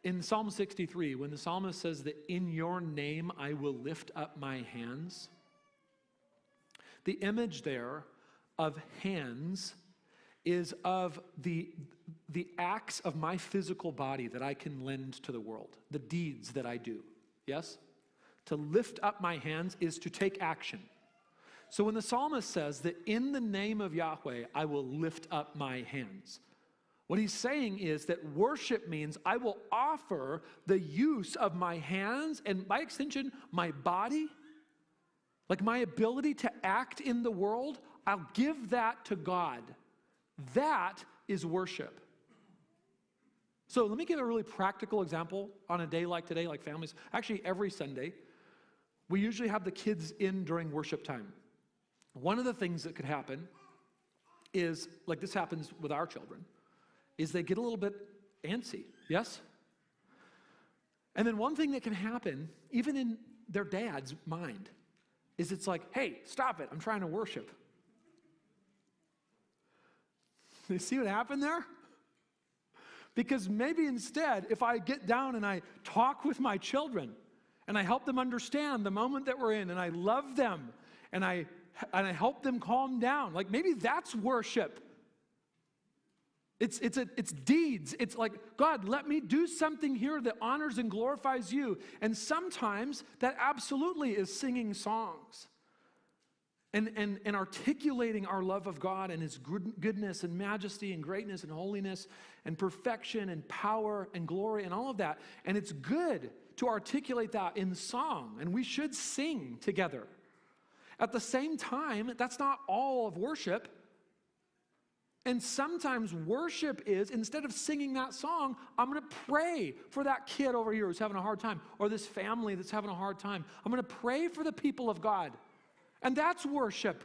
In Psalm 63, when the psalmist says that in your name I will lift up my hands, the image there of hands is of the acts of my physical body that I can lend to the world, the deeds that I do. Yes? To lift up my hands is to take action. So when the psalmist says that in the name of Yahweh, I will lift up my hands, what he's saying is that worship means I will offer the use of my hands and by extension, my body, like my ability to act in the world, I'll give that to God. That is worship. So let me give a really practical example on a day like today, like families. Actually, every Sunday, we usually have the kids in during worship time. One of the things that could happen is, like this happens with our children, is they get a little bit antsy, yes? And then one thing that can happen, even in their dad's mind, is it's like, hey, stop it, I'm trying to worship. You see what happened there? Because maybe instead, if I get down and I talk with my children, and I help them understand the moment that we're in, and I love them, and I help them calm down, like maybe that's worship. It's deeds. It's like, God, let me do something here that honors and glorifies you. And sometimes that absolutely is singing songs and articulating our love of God and his goodness and majesty and greatness and holiness and perfection and power and glory and all of that. And it's good to articulate that in song, and we should sing together. At the same time, that's not all of worship. And sometimes worship is, instead of singing that song, I'm going to pray for that kid over here who's having a hard time, or this family that's having a hard time. I'm going to pray for the people of God. And that's worship.